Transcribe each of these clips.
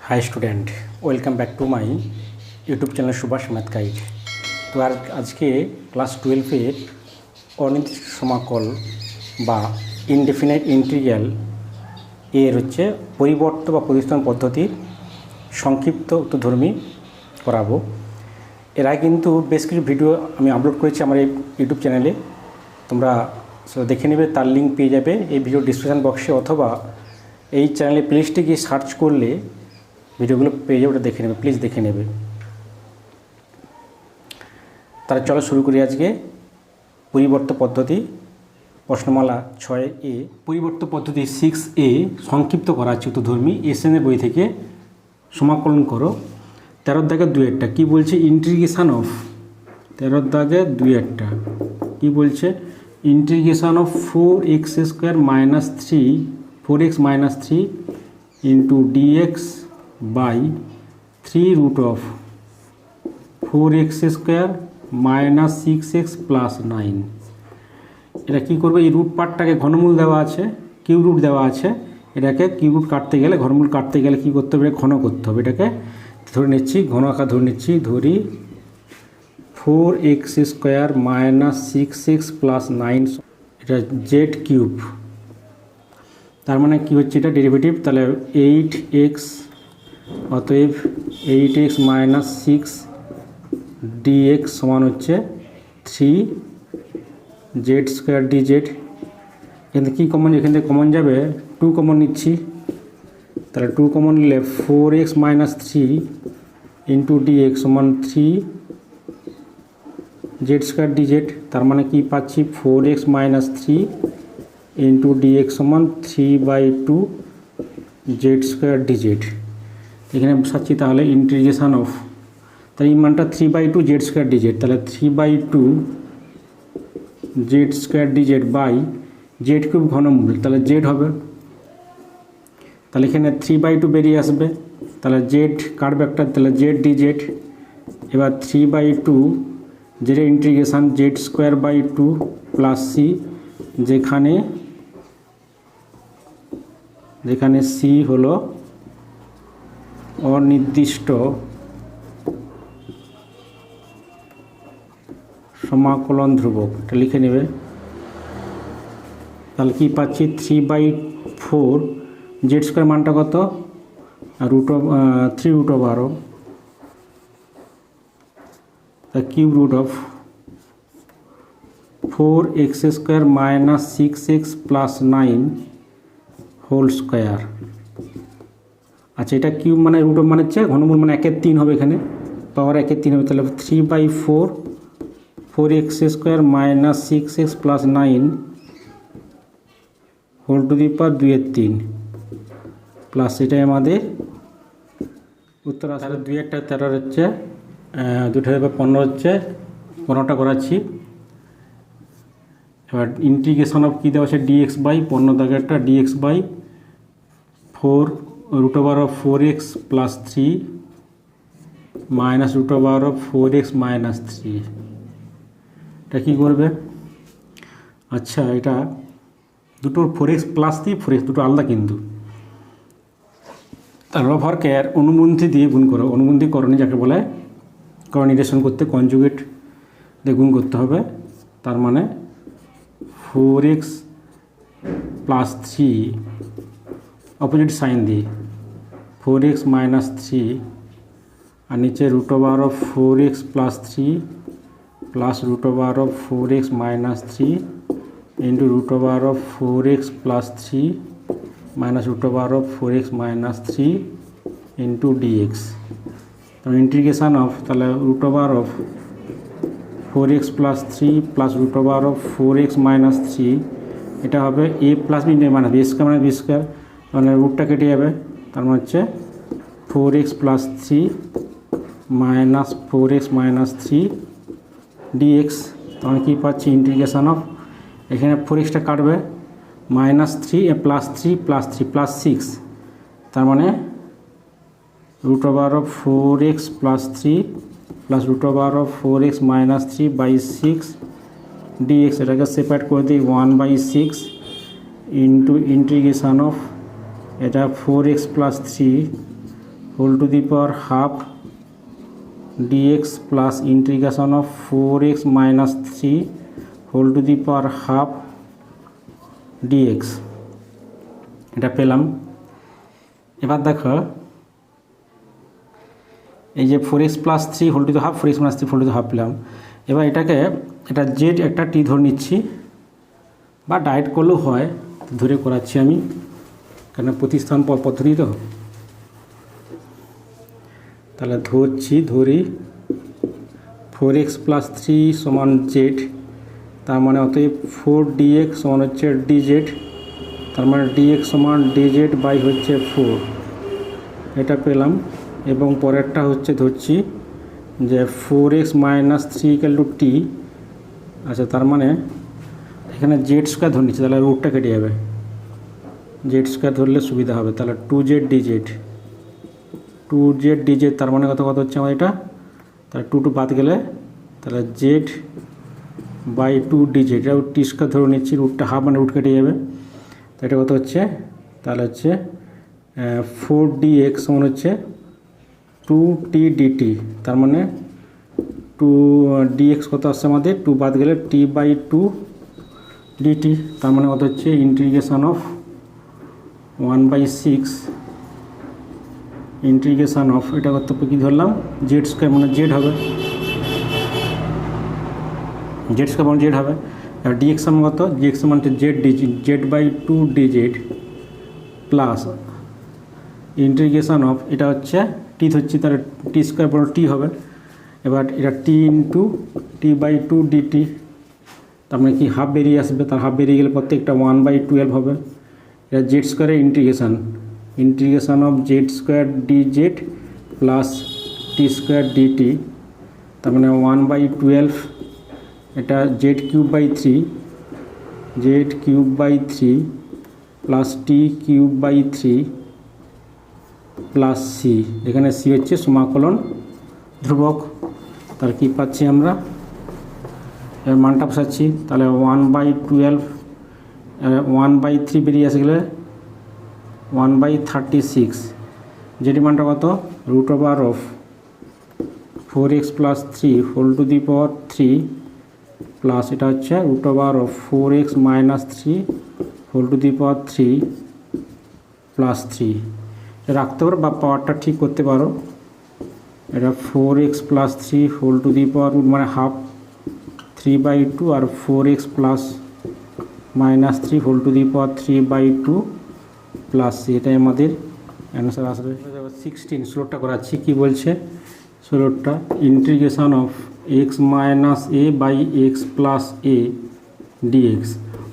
High student welcome back to my YouTube channel Subhash math guide. तो आज के class 12 अनिर्दिष्ट समाकल बा इनडेफिनाइट इंटीग्रल एर হচ্ছে পরিবর্ত বা প্রতিস্থাপন পদ্ধতির সংক্ষিপ্ত উত্তরধর্মী করাবো। এর আগে কিন্তু বেশ কিছু ভিডিও আমি আপলোড করেছি আমার এই ইউটিউব চ্যানেলে, তোমরা দেখে নেবে, তার লিঙ্ক পেয়ে যাবে এই ভিডিও ডিসক্রিপশন বক্সে, অথবা এই চ্যানেলে প্লেলিস্টে গিয়ে সার্চ করলে ভিডিওগুলো পেয়ে যাবে, ওটা দেখে নেবে, প্লিজ দেখে নেবে। তাহলে চলো শুরু করি আজকে পরিবর্ত পদ্ধতি প্রশ্নমালা 6A। পরিবর্ত পদ্ধতি 6A সংক্ষিপ্ত করা আছে উত্তরধর্মী। এসএনের বই থেকে সমাকলন করো। 13 দাগে 2-টা কী বলছে? ইন্টিগ্রেশন অফ 13 দাগে 2-টা কী বলছে? Integration of 4x² - 3 into dx by 3 root of 4x² - 6x plus 9। এটা কী করবে? এই রুট পার্টটাকে ঘনমূল দেওয়া আছে, কিউব রুট দেওয়া আছে, এটাকে কিউব রুট কাটতে গেলে, ঘনমূল কাটতে গেলে কী করতে হবে? ঘন করতে হবে। এটাকে ধরে নিচ্ছি, ঘন আকার ধরে নিচ্ছি, ধরি 4x² - 6x plus 9, এটা জেড কিউব। তার মানে কী হচ্ছে? এটা ডেরিভেটিভ, তাহলে 8x, অতএব 8x - 6 dx সমান হচ্ছে 3z² dz। এখান থেকে কী কমন? এখান থেকে কমন যাবে 2 কমন নিচ্ছি, তাহলে 2 কমন নিলে 4x - 3 ইন্টু dx সমান 3z² dz। তার মানে কি পাচ্ছি? 4x - 3 ইন্টু dx সমান 3/2 z² dz। এখানে বসাচ্ছি তাহলে ইন্টিগ্রেশন অফ, তাহলে এই মানটা 3/2 z² dz, তাহলে 3/2 z² dz by z cube ঘনমূল, তাহলে জেড হবে, তাহলে এখানে 3/2 বেরিয়ে আসবে, তাহলে জেড কাটবে একটা, তাহলে জেড dz। এবার 3/2 z integration z²/2 plus C, যেখানে সি হলো অনির্দিষ্ট সমাকলন ধ্রুবক, এটা লিখে নেবে। তাহলে কী পাচ্ছি? 3/4 z² মানটা কত? √3 √12, তা cube root of 4x² - 6x plus 9 whole square. আচ্ছা, এটা কিউব মানে রুট অফ মানে হচ্ছে ঘনমূল, মানে 1/3 হবে, এখানে পাওয়ার 1/3 হবে, তাহলে 3/4 4x² - 6x plus 9 whole to the power 2/3 plus, এটাই আমাদের উত্তর আসলে 2-1 13 হচ্ছে, 2-15 হচ্ছে, 15টা করাচ্ছি। এবার ইন্টিগ্রেশন অফ কী দেওয়া আছে? dx বাই 15 দাগে একটা dx by 4 √of 4x plus 3 minus √of 4x minus 3। এটা কী করবে? আচ্ছা, এটা দুটোর 4x প্লাস 3 4x দুটো আলাদা, কিন্তু তার লবহরকে অনুবন্ধী দিয়ে গুণ করো। অনুবন্ধী করণী যাকে বলে, করণীরেশন করতে কনজুগেট দিয়ে গুণ করতে হবে। তার মানে 4x প্লাস 3 অপোজিট সাইন দিয়ে 4x minus 3, আর নিচে √of 4x plus 3 plus √of 4x minus 3 into √of 4x plus 3 minus √of 4x minus 3 into dx। তো ইন্টিগ্রেশন অফ, তাহলে √of 4x plus 3 plus √of 4x minus 3, এটা হবে a plus b মানে b² মানে b², মানে রুটটা কেটে যাবে, তার মানে হচ্ছে 4x plus 3 minus 4x minus 3 dx। তখন কী পাচ্ছি? ইন্টিগ্রেশন অফ, এখানে 4xটা কাটবে, -3 প্লাস 3 প্লাস 3 প্লাস 6, তার মানে √of 4x plus 3 plus √of 4x minus 3 by 6 dx। এটাকে সেপারেট করে দিই 1/6 ইন্টু ইন্টিগ্রেশন অফ, এটা 4x plus 3 whole to the power half dx plus integration of 4x minus 3 whole to the power half dx, এটা পেলাম। এবার দেখো এই যে 4x plus 3 whole to the half 4x minus 3 whole to the half পেলাম। এবার এটাকে এটা জেড একটা টি ধরে নিচ্ছি, বা ডাইরেক্ট করলেও হয়, ধরে করাচ্ছি আমি, কারণ প্রতিস্থান পদ্ধতি তো। তাহলে ধরি 4x প্লাস 3 সমান জেড, তার মানে অতএব 4dx সমান হচ্ছে dz, তার মানে dx সমান dz বাই হচ্ছে 4, এটা পেলাম। এবং পরেরটা হচ্ছে ধরছি যে 4x মাইনাস 3 ইকুয়াল টু টি। আচ্ছা, তার মানে এখানে জেড স্কোয়ার ধরে নিচ্ছি, তাহলে রুটটা কেটে যাবে, জেড স্কোয়ার ধরলে সুবিধা হবে। তাহলে 2z dz, তার মানে কত হচ্ছে আমার এটা, তাহলে 2 বাদ গেলে তাহলে জেড বাই 2 dz, এটা টি স্কোয়ার ধরে নিচ্ছি, রুটটা হাফ মানে রুট কেটে যাবে। তো এটা কত হচ্ছে, তাহলে হচ্ছে 4dx সমান হচ্ছে 2t dt, তার মানে 2dx কত আসছে আমাদের, 2 বাদ গেলে t বাই 2 dt, তার মানে কত হচ্ছে ইন্টিগ্রেশন অফ 1/6 ইন্টিগ্রেশন অফ, এটা কত কী ধরলাম, জেড স্কোয়ার মানে জেড হবে, জেড স্কোয়ার মানে জেড হবে। আর ডিএক্স সমান কত, ডিএক্স সমান হচ্ছে z by 2 dz plus integration of, এটা হচ্ছে টি হচ্ছে, তাহলে টি স্কোয়ার বড় টি হবে। এবার এটা টি ইন্টু টি বাই 2 dt, তার মানে কি হাফ বেরিয়ে আসবে, তার হাফ বেরিয়ে গেলে প্রত্যেকটা 1/12 হবে। এটা জেড স্কোয়ারের integration of z square dz plus t square dt, তার মানে 1/12, এটা z cube by 3 plus t cube by 3 plus c, এখানে সি হচ্ছে সমাকলন ধ্রুবক। তার কি পাচ্ছি আমরা, এর মানটা বসাচ্ছি, তাহলে 1/12 1/3 বেরিয়ে আসে গেলে 1/36, যেটি মানটা কত, root over of 4x plus 3 whole to the power 3 plus এটা হচ্ছে root over of 4x minus 3 whole to the power 3 plus 3, রাখতে পারো বা পাওয়ারটা ঠিক করতে পারো। এটা 4x plus 3 whole to the power root মানে হাফ 3/2 আর 4x plus minus 3 whole to the power 3/2 plus, এটাই আমাদের অ্যান্সার আসবে। 16 করাচ্ছি, কি বলছে 16টা, integration of x minus a by x plus a dx,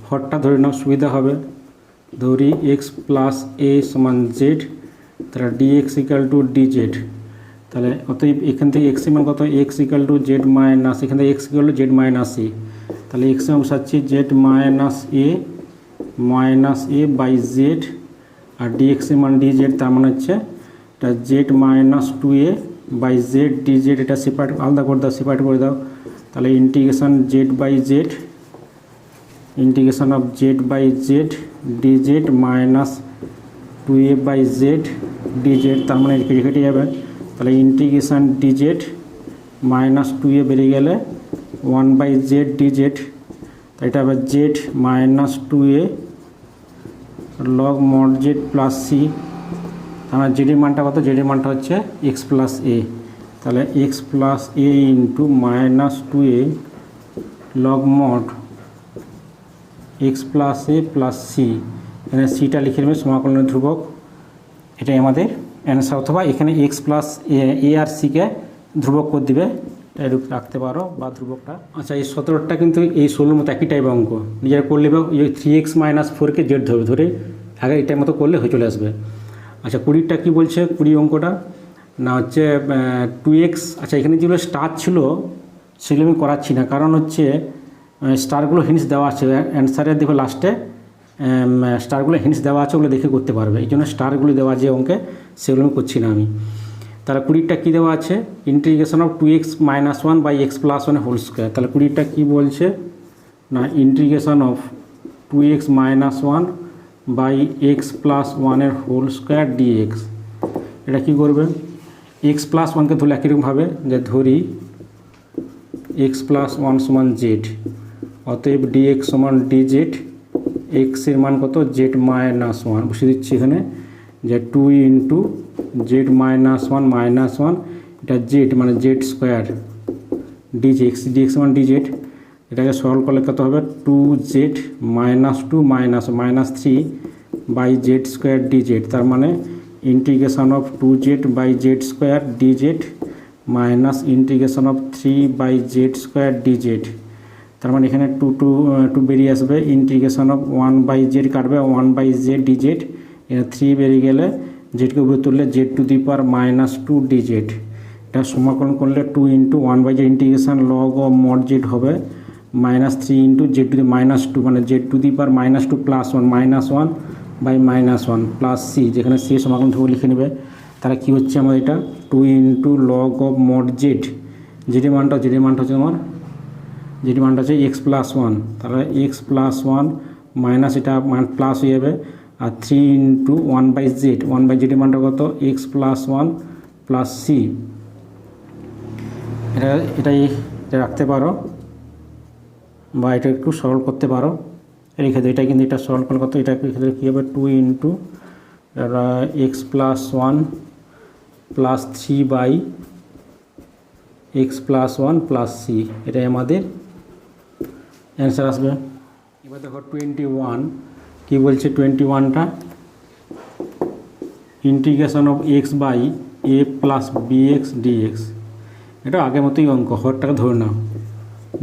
হরটা ধরে নাও সুবিধা হবে, ধরি x প্লাস a সমান z, তাহলে dx ইকাল টু dz, তাহলে অতএব এখান থেকে x মান কত, x equal to z minus, এখান থেকে x equal to z minus a, তাহলে x মান বসাচ্ছি z minus a by z, আর dx মান dz, তার মানে হচ্ছে এটা z minus 2a by z dz, এটা সেপারেট আলাদা করে দাও, সেপারেট করে দাও, তাহলে integration of z by z dz minus 2a by z dz, তার মানে কেটে যাবে, তাহলে ইন্টিগ্রেশন dz মাইনাস 2a বেরিয়ে গেলে 1/z dz, এটা হবে z minus 2a log mod z plus c, আমার জেডের মানটা কত, জেডের মানটা হচ্ছে x প্লাস a, তাহলে x plus a into minus 2a log mod x plus a plus c, এখানে সিটা লিখে নেবে সমাকলনের ধ্রুবক, এটাই আমাদের অ্যান্সার। অথবা এখানে x প্লাস a আর সিকে ধ্রুবক করে দিবে, এরূপ রাখতে পারো বা ধ্রুবকটা। আচ্ছা, এই 17টা কিন্তু এই 16 মতো একই টাইপ অঙ্ক, নিজেরা করলে 3x মাইনাস 4কে জেড ধরে আগে এটার মতো করলে হয়ে চলে আসবে। আচ্ছা, 20টা কী বলছে, 20 অঙ্কটা না হচ্ছে 2x, আচ্ছা এখানে যেগুলো স্টার ছিল সেগুলো আমি করাচ্ছি না, কারণ হচ্ছে স্টারগুলো হিন্টস দেওয়া আছে অ্যান্সারে, দেখো লাস্টে স্টারগুলো হিন্টস দেওয়া আছে, ওগুলো দেখে করতে পারবে, এই জন্য স্টারগুলো দেওয়া যে অঙ্কে সেগুলো আমি করছি না আমি। তাহলে 20টা কী দেওয়া আছে, integration of 2x minus 1 by x plus 1 whole square, তাহলে 20টা কী বলছে না, integration of 2x minus 1 by x plus 1 whole square dx, এটা কী করবে, এক্স প্লাস ওয়ানকে ধরলে একই রকমভাবে যে ধরি এক্স প্লাস ওয়ান সমান জেড, অতএব ডি এক্স সমান ডি জেড, এক্সের মান কত জেড মাইনাস ওয়ান, বসিয়ে দিচ্ছি এখানে যে 2 ইন্টু জেড মাইনাস ওয়ান, এটা জেড মানে z square d x, d x মান ডি জেড, এটাকে সলভ করলে কত হবে 2z minus 2 minus 3 by z square d z, তার মানে integration of 2z by z square d z minus integration of 3 by z square d z, তার মানে এখানে 2 বেরিয়ে আসবে, ইন্টিগ্রেশন অফ 1 বাই জেড কাটবে 1 বাই জেড ডি জেড, এখানে 3 বেরিয়ে গেলে জেডকে উপরে তুললে z to the power minus 2 d z, এটা সমাকলন করলে 2 into 1 by z integration log of mod z হবে minus 3 into Z to the minus 2 মানে z to the power minus 2 plus 1 minus 1 by minus 1 plus C, যেখানে c সমাকলন থেকে লিখে নেবে, তাহলে কী হচ্ছে আমার এটা 2 into log of mod z, জেডের মানটা হচ্ছে আমার জেডের মানটা হচ্ছে এক্স প্লাস ওয়ান, তাহলে এক্স প্লাস ওয়ান মাইনাস এটা মান প্লাস হয়ে যাবে, আর 3 ইন্টু 1 বাই জেডের মানটা কত x plus one plus C, এটাই রাখতে পারো বা এটা একটু সরল করতে পারো, এই ক্ষেত্রে এটা কিন্তু এটা সরল করলে কত, এটা ক্ষেত্রে কী হবে 2 into x plus one plus 3 by x plus one plus C, এটাই আমাদের অ্যান্সার আসবে। এবার দেখো 21 কী বলছে, 21টা integration of x by a plus b x dx, এটা আগের মতোই অঙ্ক, হরটাকে ধরে নাও,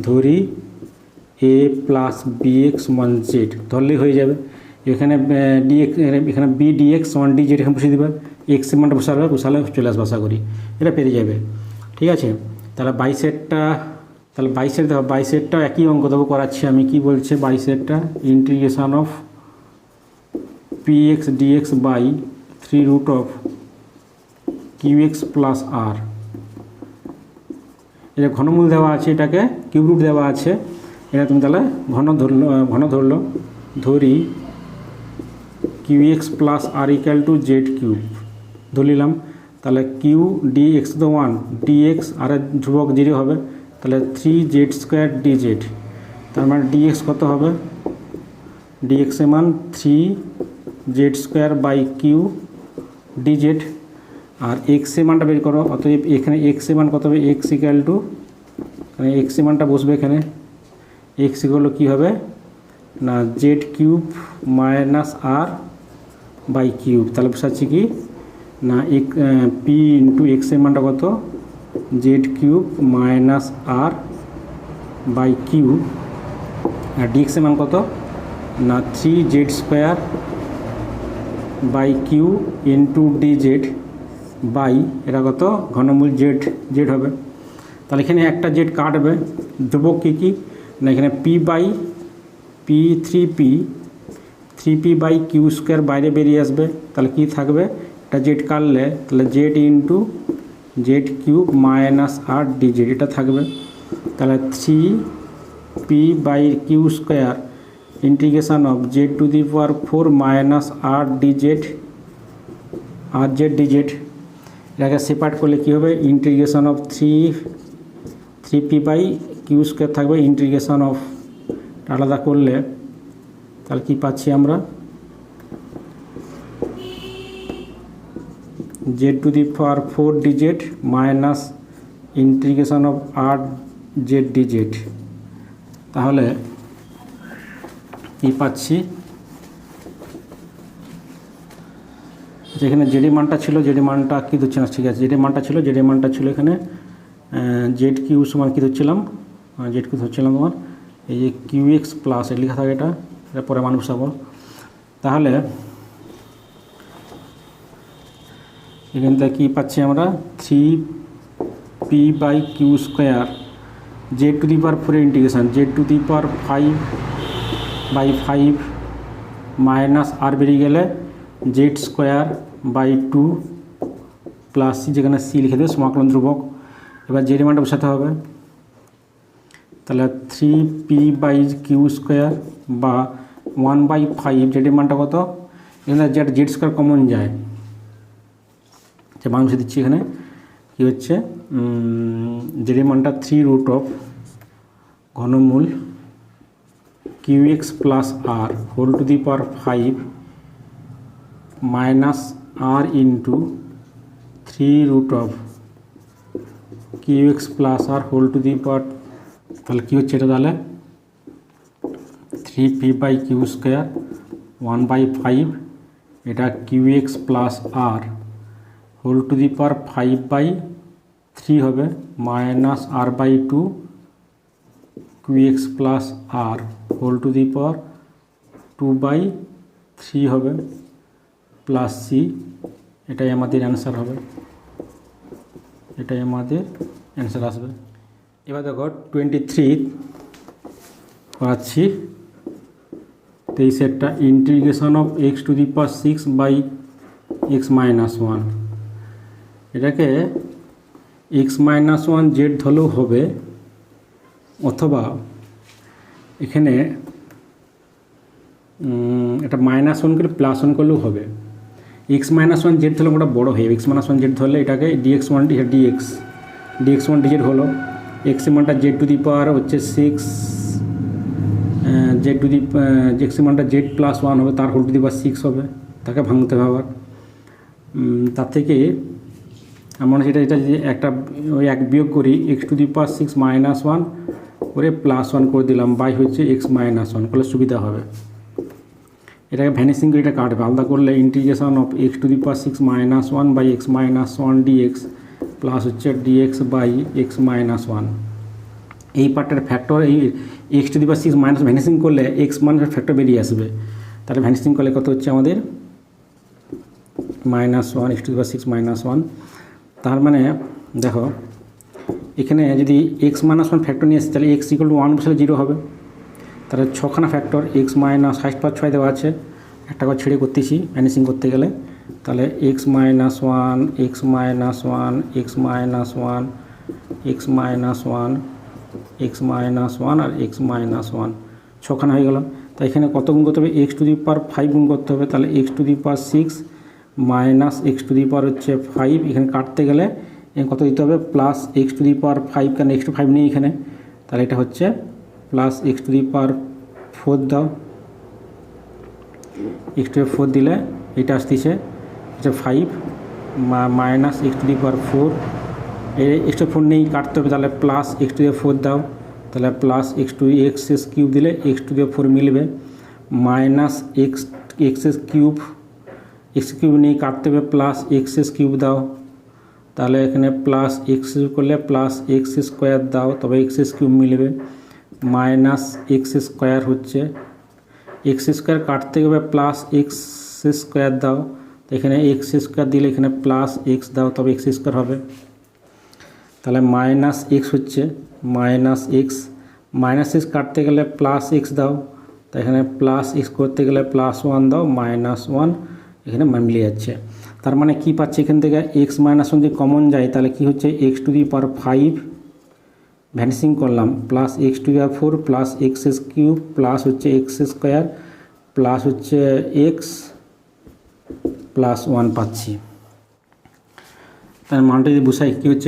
ধরি এ প্লাস বি এক্স সমান জেড ধরলেই হয়ে যাবে, এখানে ডিএক্স এখানে বি ডিএক্স সমান ডি জেড এখানে বসিয়ে দেবে, এক্সের মানটা বসালে চলে আসবে আশা করি, এটা পেরে যাবে। ঠিক আছে, তাহলে 22 দেখো 22 একই অঙ্ক দেবো করাচ্ছি আমি, কি বলছে 22 integration of p x dx by 3 root of q x plus r, এটা ঘনমূল দেওয়া আছে, এটাকে কিউব রুট দেওয়া আছে, এটা তুমি তাহলে ঘন ধরলো, ধরি q x plus r equal to z cube ধরলাম, তাহলে কিউ ডি এক্স তো 1 ডি এক্স আর ধ্রুবক 0 হবে, তাহলে 3 জেড স্কোয়ার ডি জেড, তার মানে ডি এক্স কত হবে, ডি এক্সের মান 3 z square by q d z, আর এক্সের মানটা বের করো, অতএব এখানে এক্সের মান কত হবে, এক্স ইকুয়াল টু এক্সের মানটা বসবে এখানে, এক্স ইকুয়াল কী হবে না z cube minus r by cube, তাহলে বসাচ্ছি কি না পি ইন্টু এক্সের মানটা কত z cube minus r by cube, আর ডিএক্সের মান কত না 3 z square by q into d z by এটা কত ঘনমূল জেড হবে, তাহলে এখানে একটা জেড কাটবে, ধ্রুবক কী না এখানে three p by q square বাইরে বেরিয়ে আসবে, তাহলে কি থাকবে এটা জেড কাটলে তাহলে z into z cube minus r d z এটা থাকবে, তাহলে 3 p by q square integration of Z to the power 4 minus r d z d z, এটাকে সেপারেট করলে কী হবে integration of 3 p by q square থাকবে, integration of আলাদা করলে তাহলে কি পাচ্ছি আমরা z to the power 4 d z minus integration of r z d z, তাহলে কি পাচ্ছি যেখানে জেডের মানটা ছিল, জেডের মানটা কী ধরছে না, ঠিক আছে জেডের মানটা ছিল এখানে জেড কিউ সমান কী ধরছিলাম, জেড কিউ ধরছিলাম তোমার এই যে কিউ এক্স প্লাস এর লেখা থাকে, এটা পরে মান বসাবো, তাহলে এখান থেকে কী পাচ্ছি আমরা 3 p by q square z to the power 4 integration z to the power 5/5 minus r বেরিয়ে গেলে z square by 2 plus C, যেখানে সি লিখে দেবে সমাকলন ধ্রুবক, এবার জেড মানটা বসাতে হবে, তাহলে 3 পি বাই কিউ স্কোয়ার বা 1/5 জেডের মানটা কত, এখানে জেড স্কোয়ার কমন যায়, যে মান বসে দিচ্ছি এখানে কী হচ্ছে জেডের মানটা 3 রুট অফ ঘনমূল qx plus r whole to the power 5 minus r into 3 root of qx plus r whole to the power, তাহলে কী হচ্ছে এটা তাহলে 3p/q² 1/5, এটা qx plus r whole to the power 5/3 হবে minus r/2 qx plus r whole to the power 2/3 হবে plus c। এটাই আমাদের অ্যান্সার হবে, এটাই আমাদের অ্যান্সার আসবে। এবার দেখো 23 করাচ্ছি। তো এই সেটটা integration of x to the power 6/x minus 1, এটাকে x মাইনাস 1 জেড ধরলেও হবে, অথবা এখানে এটা -1 করে +1 করলেও হবে। x মাইনাস 1 জেড ধরলে ওটা বড়ো হয়ে যাবে, x মাইনাস 1 জেড ধরলে এটাকে dx1 dx1 dz হলো, x এর মানটা জেড টু দি পাওয়ার হচ্ছে 6, জেড টু দি x এর মানটা জেড প্লাস 1 হবে, তার হোল টু দি পাওয়ার 6 হবে, তাকে ভাঙতে হবে আবার। তার থেকে আমরা এটা যদি একটা ওই এক বিয়োগ করি x to the power 6 minus 1 করে +1 করে দিলাম বাই হচ্ছে x মাইনাস 1 করলে সুবিধা হবে। এটাকে ভ্যানিসিং করে এটা কাটবে, আলাদা করলে integration of x to the power 6 minus 1 by x minus 1 dx plus হচ্ছে dx বাই x মাইনাস 1। এই পার্টের ফ্যাক্টর এই x to the power 6 minus vanishing করলে x মাইনাস ফ্যাক্টর বেরিয়ে আসবে, তাহলে ভ্যানিসিং করলে কত হচ্ছে আমাদের -1 x to the power 6 minus 1। তার মানে দেখো এখানে যদি x মাইনাস 1 ফ্যাক্টর নিয়ে আসে তাহলে x = 1 বসালে 0 হবে, তাহলে 6খানা ফ্যাক্টর x মাইনাস 6 দেওয়া আছে, একটা করে ছেড়ে করতেছি ভ্যানিসিং করতে গেলে, তাহলে x minus 1 x minus 1 x minus 1 x minus 1 x minus 1 আর x মাইনাস 1 6খানা হয়ে গেল। তাই এখানে কত গুণ করতে হবে, x টু দি পাওয়ার 5 গুণ করতে হবে, তাহলে x to the power 6 minus x to the power হচ্ছে 5, এখানে কাটতে গেলে কত দিতে হবে plus x to the power 5, কারণ x টু 5 নেই এখানে, তাহলে এটা হচ্ছে plus x to the power 4 দাও, x টু দি 4 দিলে এটা আসতেছে হচ্ছে 5 minus x to the power 4, x to 4 নেই কাটতে হবে, তাহলে প্লাস x টু দি 4 দাও, তাহলে plus x to x cube দিলে x টু দি 4 মিলবে মাইনাস x কিউব নেই কাটতে হবে, প্লাস x কিউব দাও, তাহলে এখানে প্লাস x করলে প্লাস x স্কোয়ার দাও, তবে x কিউব মিলবে মাইনাস x স্কোয়ার হচ্ছে x স্কোয়ার কাটতে হবে প্লাস x স্কোয়ার দাও, তো এখানে x স্কোয়ার দিলে এখানে প্লাস x দাও, তবে x স্কোয়ার হবে, তাহলে মাইনাস x হচ্ছে মাইনাস x কাটতে গেলে প্লাস x দাও, তো এখানে প্লাস x করতে গেলে +1 দাও -1, এখানে মিলে যাচ্ছে। তার মানে কি পাচ্ছি এখান থেকে x মাইনাস 1 যদি কমন যায় তাহলে কি হচ্ছে x to the power 5 vanishing করলাম plus x to the power 4 plus x cube plus হচ্ছে x স্কোয়ার প্লাস হচ্ছে x প্লাস 1 পাচ্ছি। তার মানটা যদি বসাই কী হচ্ছে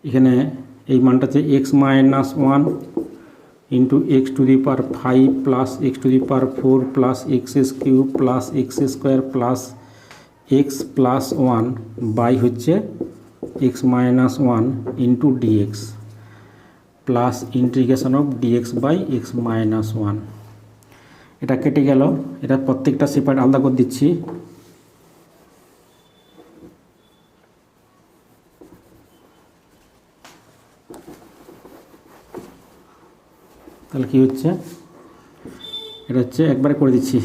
এখানে এই মানটাতে x minus 1 into x to the power 5 plus x to the power 4 plus x cube plus x square plus x plus 1 by হচ্ছে x minus 1 into dx plus integration of dx by x minus 1। এটা কেটে গেল, এটা প্রত্যেকটা separate আলাদা করে দিচ্ছি। তাহলে কি হচ্ছে এটা হচ্ছে একবারে করে দিচ্ছি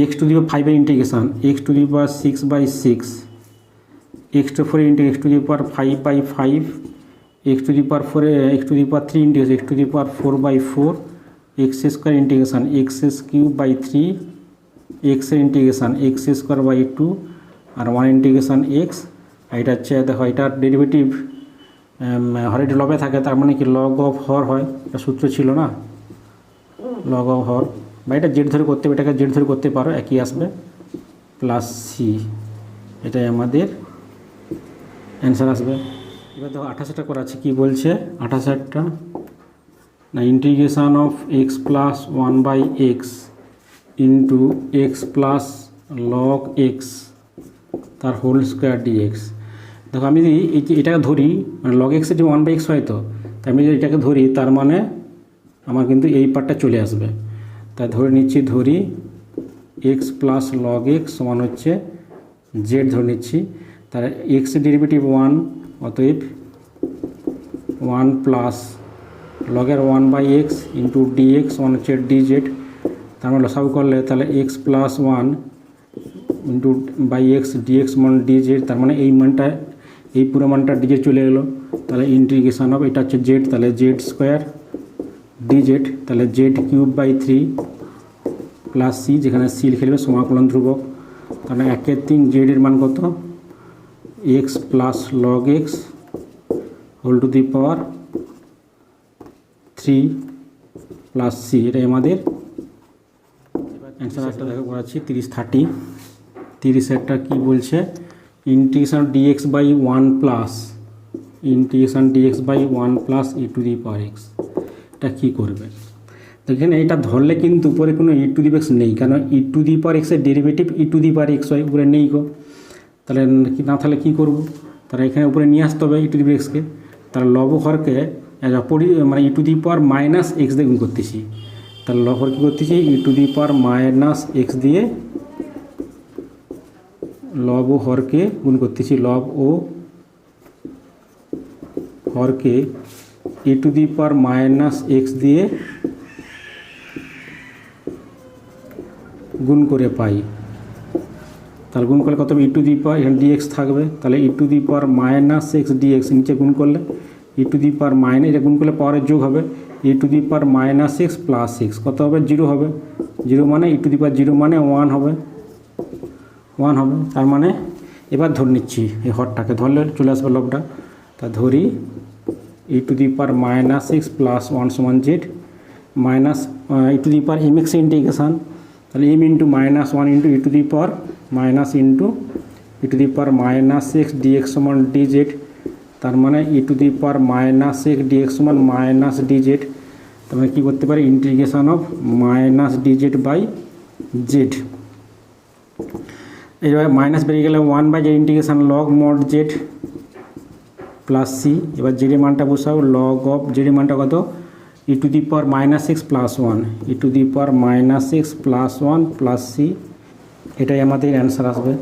x টু দি পাওয়ার 5 এর integration x to the power 6/6 x to 4 into x to the power 5/5 x to the power 4 x to the power 3 into x to the power 4/4 x square integration x cube by 3 x এর integration x square by 2 আর 1 integration x। এটা হচ্ছে দেখো এটা derivative হরে লবে থাকে, তার মানে কি লগ অফ হর হয়, এটা সূত্র ছিল না লগ অফ হর, বা এটা জেড ধরে করতে হবে, এটাকে জেড ধরে করতে পারো একই আসবে। প্লাস সি, এটাই আমাদের অ্যান্সার আসবে। এবার দেখো 28টা করা আছে, কী বলছে 28টা না, integration of x plus 1/x into x plus log x তার হোল স্কোয়ার ডিএক্স। দেখো আমি যদি এটাকে ধরি, মানে লগ এক্সের যে 1/x হয়, তো তাই আমি যদি এটাকে ধরি, তার মানে আমার কিন্তু এই পার্টটা চলে আসবে। তাই ধরে নিচ্ছি, ধরি এক্স প্লাস লগ এক্স সমান হচ্ছে জেড ধরে নিচ্ছি। তার এক্সের ডেরিভেটিভ 1, অতএব 1 প্লাস লগের 1/x ইন্টু ডিএক্স সমান হচ্ছে ডিজেড। তার মানে লসাগু করলে তাহলে x plus 1 into by x dx মান ডিজেড, তার মানে এই মানটা, এই পুরো মানটা ডিজেড চলে এলো। তাহলে ইন্টিগ্রেশন অফ, এটা হচ্ছে জেড, তাহলে জেড স্কোয়ার ডিজেড, তাহলে Z cube by 3 plus C, যেখানে সি লিখে নেবে সমাকলন ধ্রুবক। তাহলে 1/3 জেডের মান কত, x plus log x whole to the power 3 plus C, এটাই আমাদের অ্যান্সার। একটা দেখা করাচ্ছি 30 একটা কী বলছে, integration dx by 1 plus integration dx by 1 plus e to the power x. এটা কী করবে, তো এখানে এটা ধরলে কিন্তু উপরে কোনো ই টু দি এক্স নেই, কারণ ই টু দি পাওয়ার এক্সের derivative E to the power x হয়, উপরে নেই গো। তাহলে না থাকলে কী করবো, তাহলে এখানে উপরে নিয়ে আসতে হবে ই টু দি পাওয়ার এক্সকে। তাহলে লব হরকে মানে e to the power minus x দিয়ে গুণ করতেছি। তাহলে লব হর কী করতেছি, e to the power minus x দিয়ে লব ও হরকে গুণ করতেছি। লব ও হরকে e to the power minus x দিয়ে গুণ করে পাই। তাহলে গুণ করলে কত হবে, ই টু দি পাওয়ার, এখানে ডিএক্স থাকবে, তাহলে e to the power minus x dx, নিচে গুণ করলে ই টু দি পাওয়ার মাইনাস, এটা গুণ করলে পাওয়ারের যোগ হবে, e to the power minus x plus x কত হবে, 0 হবে। 0 মানে ই টু দি পাওয়ার 0 মানে 1 হবে, 1 হবে। তার মানে এবার ধরে নিচ্ছি, এই হরটাকে ধরলে চলে আসবে লবটা। তা ধরি e to the power minus x plus 1 সমান জেড, minus e to the power m x integration, তাহলে m into minus 1 into e to the power minus into e to the power minus x dx সমান dz. তার মানে e to the power minus x dx সমান minus dz. তার মানে কী করতে পারি, integration of minus dz by z. এবার মাইনাস বেরিয়ে গেলে 1/z integration log mod z plus c. এবার জেডের মানটা বসাও, লগ অফ জেডের মানটা কত, e to the power minus x plus 1, e to the power minus x plus 1 plus C, এটাই আমাদের অ্যান্সার আসবে।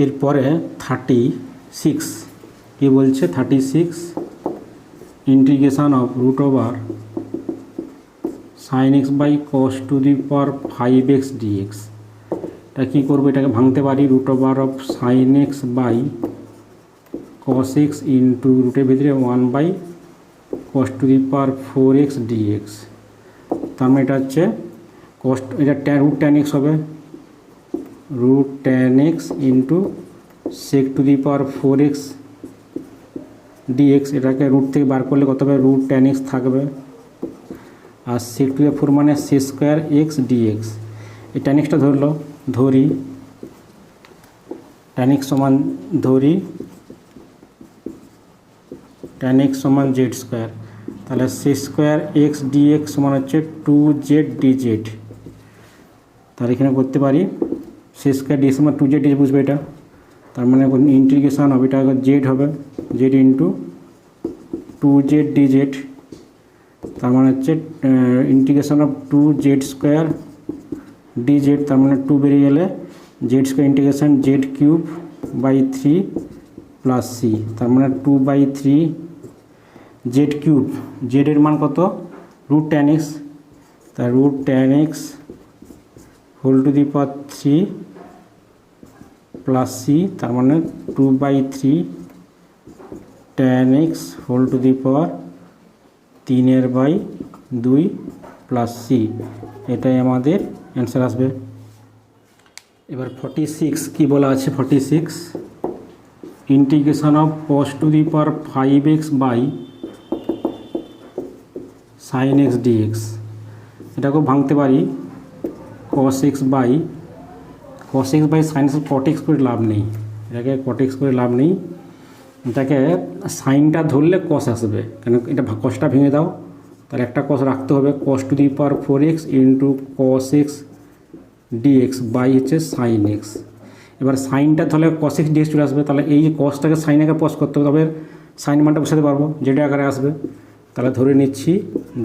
এরপরে 36 কী বলছে, 36 integration of root over sine x by cos to the power 5x dx. এটা কী করবো, এটাকে ভাঙতে পারি, root over of sine x by cos x into রুটের ভিতরে 1 by cos to the power 4x dx. তার মানে এটা হচ্ছে কস, এটা রুট ট্যান এক্স হবে, root tan x into sec to the power 4x dx. এটাকে রুট থেকে বার করলে কত হবে, রুট ট্যান এক্স থাকবে, আর সেক টু দি 4 মানে সি স্কোয়ার এক্স ডিএক্স। এই ট্যান এক্সটা ধরি ট্যান এক্স সমান ধরি ট্যান এক্স সমান জেড স্কোয়ার, তাহলে সি স্কোয়ার এক্স ডিএক্স সমান হচ্ছে 2z ডিজেড। তাহলে এখানে করতে পারি সি স্কোয়ার ডিএক্স সমান 2z ডিজেড, বুঝবে এটা। তার মানে ইন্টিগ্রেশন হবে, এটা জেড হবে, জেড ইন্টু 2z ডিজেড। তার মানে হচ্ছে integration of 2z square DZ, তার মানে 2 বেরিয়ে গেলে z square integration z cube by 3 plus c, তার মানে 2/3 জেড কিউব, জেডের মান কত, রুট ট্যান এক্স, তা root tan x whole to the power 3 plus c, তার মানে 2/3 tan x whole to the power 3/2 plus C, এটাই আমাদের অ্যান্সার আসবে। এবার 46 কি বলা আছে, 46 integration of cos to the power 5x by sine x dx. এটাকেও ভাঙতে পারি, cos x by sine x cot x করে লাভ নেই, এটাকে কট এক্স করে লাভ নেই, এটাকে সাইনটা ধরলে কস আসবে, কেন এটা কসটা ভেঙে দাও, তাহলে একটা কস রাখতে হবে, cos to the power 4x into cos x dx by হচ্ছে সাইন এক্স। এবার সাইনটা তাহলে cos x dx চলে আসবে, তাহলে এই কসটাকে সাইন আকারে পজ করতে হবে, তবে সাইন মানটা বসাতে পারবো, যেটা আকারে আসবে। তাহলে ধরে নিচ্ছি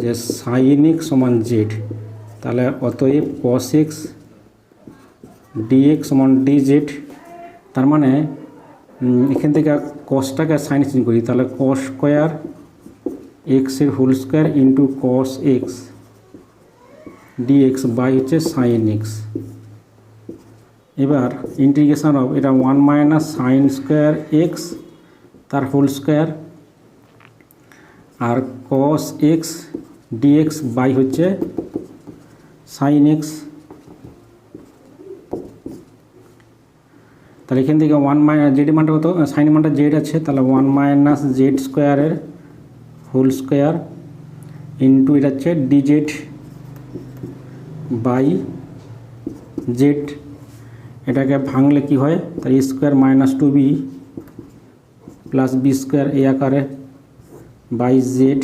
যে সাইন এক্স সমান জেড, তাহলে অতএব cos x dx সমান dz, তার মানে এখান থেকে কসটাকে সাইন চেঞ্জ করি, তাহলে cos স্কোয়ার এক্সের whole square into cos x dx by হচ্ছে সাইন এক্স। এবার ইন্টিগ্রেশন অফ এটা 1 মাইনাস সাইন স্কোয়ার এক্স তার হোল স্কোয়ার আর cos x dx বাই হচ্ছে সাইন এক্স। তাহলে এখান থেকে 1 মাইনাস জেড মানটা কত, সাইন মানটা জেড আছে, তাহলে 1 মাইনাস জেড স্কোয়ারের হোল স্কোয়ার ইন্টু এটা হচ্ছে ডিজেড বাই জেড। এটাকে ভাঙলে কি হয়, তার a square minus 2b plus b square a আকারে বাই জেড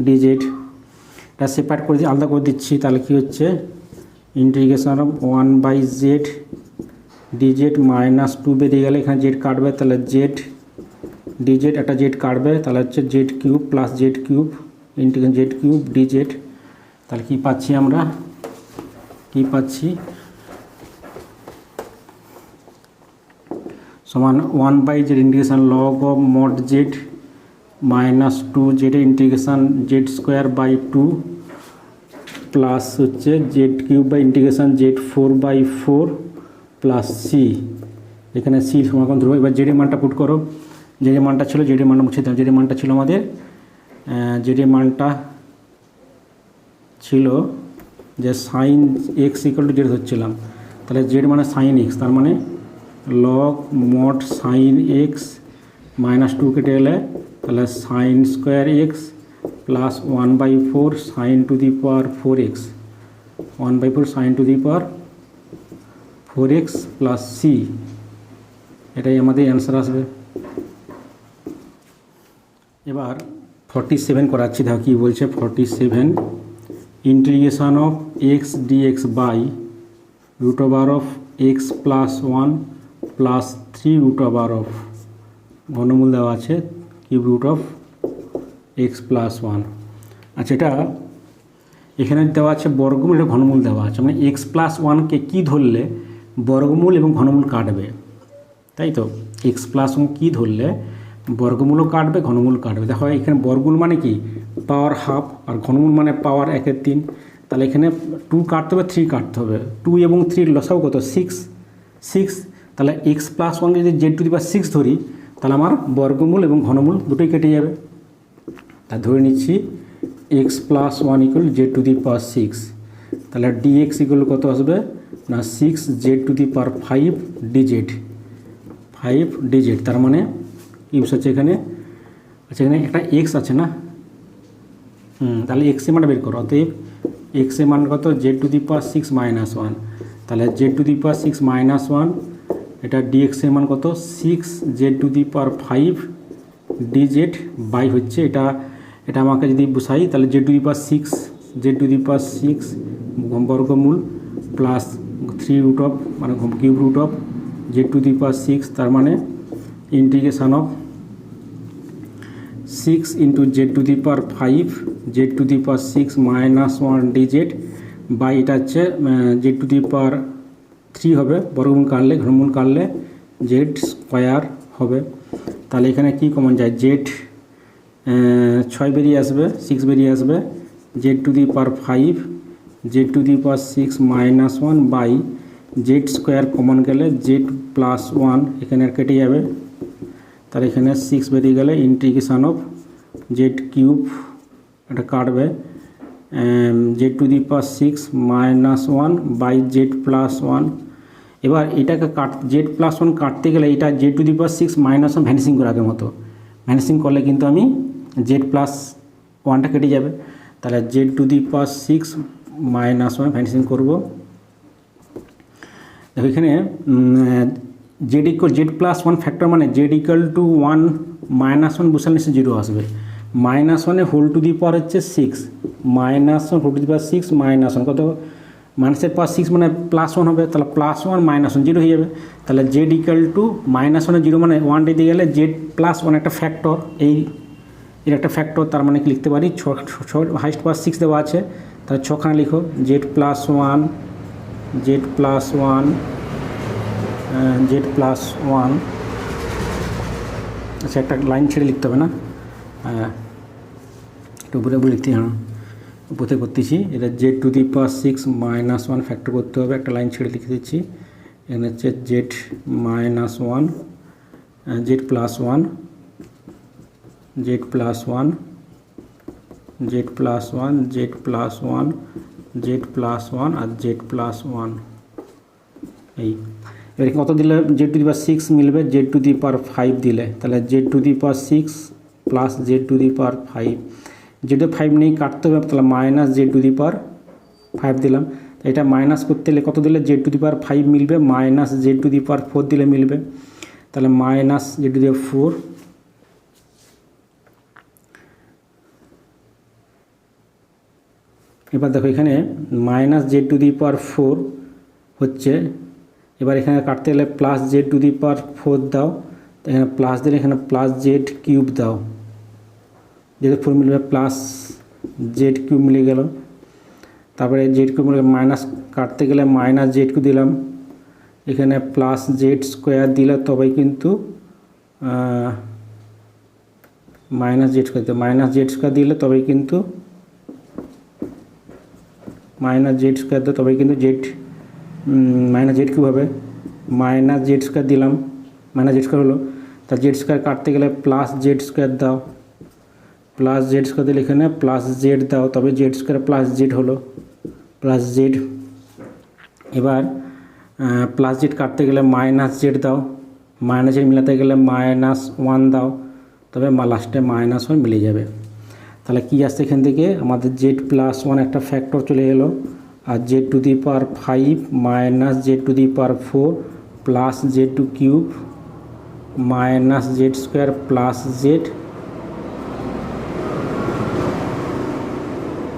ডিজেড। এটা সেপারেট করে আলাদা করে দিচ্ছি, তাহলে কি হচ্ছে integration of 1 by z dz minus 2 বেরিয়ে গেলে এখানে জেড কাটবে, তাহলে জেড ডিজেড একটা জেড কাটবে, তাহলে হচ্ছে z cube plus z cube integration z cube dz. তাহলে কি পাচ্ছি আমরা, কি পাচ্ছি সমান 1 by z integration log of mod z minus 2 z integration z square by 2 plus হচ্ছে z cube by integration z 4 by 4 plus c, এখানে c সমাকলন ধরবো। এবার জেডের মানটা পুট করো, জেডের মানটা ছিল, জেডের মানটা মুছে দিলাম, জেডের মানটা ছিল আমাদের জেডের মানটা ছিল যে sine x equal to z ধরছিলাম, তাহলে জেড মানে সাইন এক্স, তার মানে log mod sine x minus 2 কেটে গেলে তাহলে sine square x plus 1/4 sine to the power 4x 1/4 sine to the power 4x plus C, এটাই আমাদের অ্যান্সার আসবে। এবার 47 করাচ্ছি, দেখো কী বলছে 47 integration of x dx by root over of x plus 1 plus 3 root over of ঘনমূল দেওয়া আছে cube root of x plus 1। আচ্ছা, এটা এখানে দেওয়া আছে বর্গমূল, এটা ঘনমূল দেওয়া আছে, মানে এক্স প্লাস 1কে কী ধরলে বর্গমূল এবং ঘনমূল কাটবে, তাই তো এক্স প্লাস 1 কী ধরলে বর্গমূলও কাটবে ঘনমূল কাটবে। দেখো এখানে বর্গমূল মানে কি পাওয়ার হাফ আর ঘনমূল মানে পাওয়ার 1/3, তাহলে এখানে 2 কাটতে হবে 3 কাটতে হবে, 2 এবং 3 লসাও কত 6, তাহলে এক্স প্লাস 1 যদি জেড টু দি পাওয়ার 6 ধরি তাহলে আমার বর্গমূল এবং ঘনমূল দুটোই কেটে যাবে। তা ধরে নিচ্ছি x plus 1 equal z to the power 6, তাহলে ডিএক্স ইকুয়াল কত আসবে না 6 z to the power 5 dz, তার মানে ইউজ হচ্ছে এখানে। আচ্ছা, এখানে একটা এক্স আছে না, তাহলে এক্স এর মানটা বের করো, অতএব এক্স এর মান কত z to the power 6 minus 1, তাহলে z to the power 6 minus 1, এটা ডিএক্স এর মান কত 6 z to the power 5 dz by হচ্ছে এটা আমাকে যদি বসাই তাহলে জেড টু দি পাওয়ার 6 বর্গমূল প্লাস 3 রুট অফ মানে cube root of Z to the power 6, তার মানে integration of 6 into Z to the power 5 Z to the power 6 minus 1 dz by এটা হচ্ছে জেড টু দি পাওয়ার 3 হবে, বর্গমূল কাটলে ঘনমূল কাটলে জেড স্কোয়ার হবে। তাহলে এখানে কি কমন যায়, জেড 6 বেরিয়ে আসবে, 6 বেরিয়ে আসবে, z to the power 5 Z to the power 6 minus 1 by z square common গেলে জেড প্লাস 1 এখানে আর কেটে যাবে, তাহলে এখানে 6 বেরিয়ে গেলে ইন্টিগ্রেশন অফ জেড কিউব এটা কাটবে z to the power 6 minus 1 by z plus 1। এবার এটাকে জেড প্লাস 1 কাটতে গেলে এটা z to the power 6 minus 1 vanishing করে আগের মতো, ভ্যানিসিং করলে কিন্তু আমি জেড প্লাস 1টা কেটে যাবে, তাহলে z to the power 6 -1 finishing করব। দেখো এখানে z+1 ফ্যাক্টর মানে z=1 -1 বসালে নিচে 0 আসবে। -1 হোল টু দি পাওয়ার হচ্ছে 6, -1 হোল টু দি পাওয়ার 6 -1 কত, মাইনাসের পাওয়ার 6 মানে +1 হবে, তাহলে +1 -1 0 হয়ে যাবে। তাহলে z=-1 0 মানে 1 দিতে গেলে z+1 একটা ফ্যাক্টর, এর একটা ফ্যাক্টর, তার মানে কি লিখতে পারি 6 হাইস্ট পাওয়ার 6 দেওয়া আছে, তাহলে 6খানা লিখো z+1 আচ্ছা একটা লাইন ছেড়ে লিখতে হবে না, একটু উপরে উপরে লিখতে, হ্যাঁ উপরে করতেছি। এটা z⁻6 -1 ফ্যাক্টর করতে হবে, একটা লাইন ছেড়ে লিখে দিচ্ছি। এখানে হচ্ছে z+1 z+1 আর z+1 এই। এবার কত দিলে z⁻6 মিলবে, z⁵ দিলে, তাহলে z⁵ প্লাস z⁵, z⁵ নেই কাটতে হবে, তাহলে -z⁵ দিলাম। এটা মাইনাস করতে গেলে কত দিলে z⁵ মিলবে, -z⁴ দিলে মিলবে, তাহলে -z⁴। এবার দেখো এখানে -z⁴ হচ্ছে, এবার এখানে কাটতে গেলে +z⁴ দাও, এখানে প্লাস দিলে এখানে +z³ দাও, যেহেতু 4 মিলবে +z³ মিলে গেল। তারপরে z³ মিলে মাইনাস কাটতে গেলে -z³ দিলাম, এখানে +z² দিলে তবেই কিন্তু -z² দিলে তবেই কিন্তু z³ হবে, -z² দিলাম, -z² হলো, তা z² কাটতে গেলে +z² দাও, +z² দিলে এখানে +z দাও, তবে z² +z হলো, +z। এবার +z কাটতে গেলে -z দাও, -z মিলাতে গেলে -1 দাও, তবে লাস্টে -1 মিলে যাবে। তাহলে কি আসছে এখান থেকে আমাদের z+1 একটা ফ্যাক্টর চলে এলো, আর z⁵ -z⁴ plus z³ -z²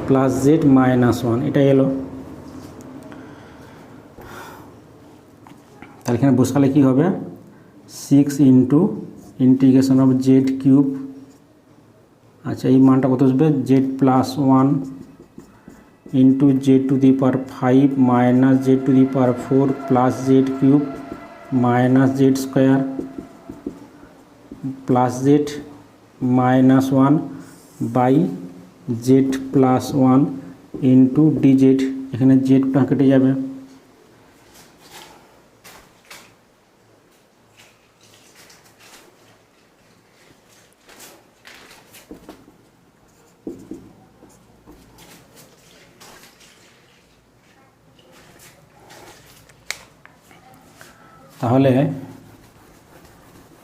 plus z -1 এটা এলো। তাহলে এখানে বসালে কি হবে, 6 × z³, আচ্ছা এই মানটা কত আসবে, z+1 × z⁵ -z⁴ plus z³ -z² plus z -1 by z+1 × dz, এখানে z কেটে যাবে। তাহলে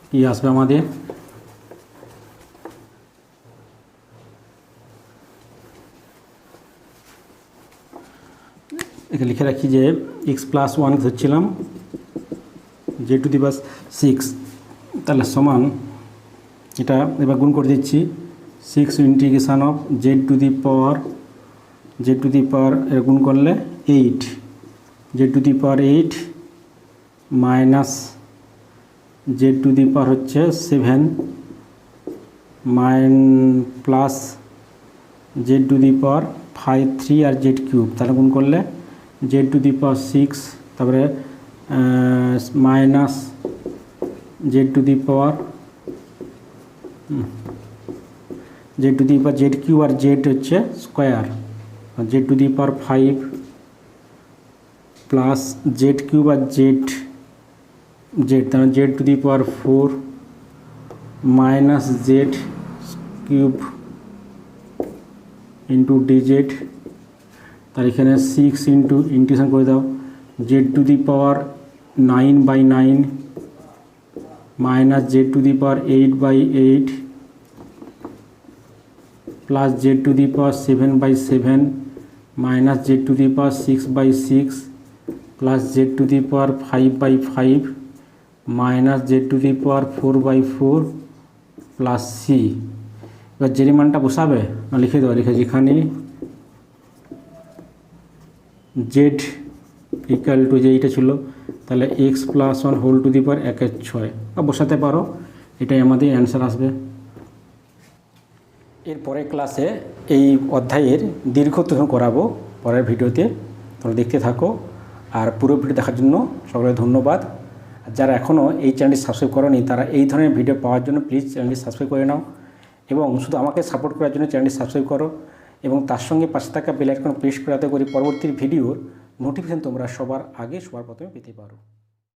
কি আসবে আমাদের, এখানে লিখে রাখি যে x+1 ধরছিলাম z⁻6, তাহলে সমান এটা এবার গুণ করে দিচ্ছি, 6 z⁻এর গুণ করলে 8, z⁸ মাইনাস z⁻ হচ্ছে 7 প্লাস z⁵ 3 আর z³ তাহলে গুণ করলে z⁻6, তারপরে মাইনাস z⁻ z³ আর z হচ্ছে স্কোয়ার, z⁵ প্লাস z³ আর তাহলে z⁴ minus z³ into dz, তার এখানে 6 ইন্টিগ্রেশন করে দাও, z⁹ 9/9 minus z⁸ 8/8 plus z⁷ 7/7 minus z to the power 6/6 plus z to the power 5/5 minus z to the power 4/4 plus c. এবার জের মানটা বসাবে না লিখে দেওয়া, লিখে যেখানে জেড ইকুয়াল টু যে এইটা ছিল তাহলে x plus 1 whole to the power 1/6 বা বসাতে পারো, এটাই আমাদের অ্যান্সার আসবে। এর পরের ক্লাসে এই অধ্যায়ের দীর্ঘোত্তর করাবো পরের ভিডিওতে, তোমরা দেখতে থাকো। আর পুরো ভিডিও দেখার জন্য সকলকে ধন্যবাদ। আর যারা এখনও এই চ্যানেলটি সাবস্ক্রাইব করোনি তারা এই ধরনের ভিডিও পাওয়ার জন্য প্লিজ চ্যানেলটি সাবস্ক্রাইব করে নাও এবং শুধু আমাকে সাপোর্ট করার জন্য চ্যানেলটি সাবস্ক্রাইব করো এবং তার সঙ্গে পাশে থাকা বেল আইকন প্রেস করাতে করে পরবর্তী ভিডিওর নোটিফিকেশন তোমরা সবার আগে সবার প্রথমে পেতে পারো।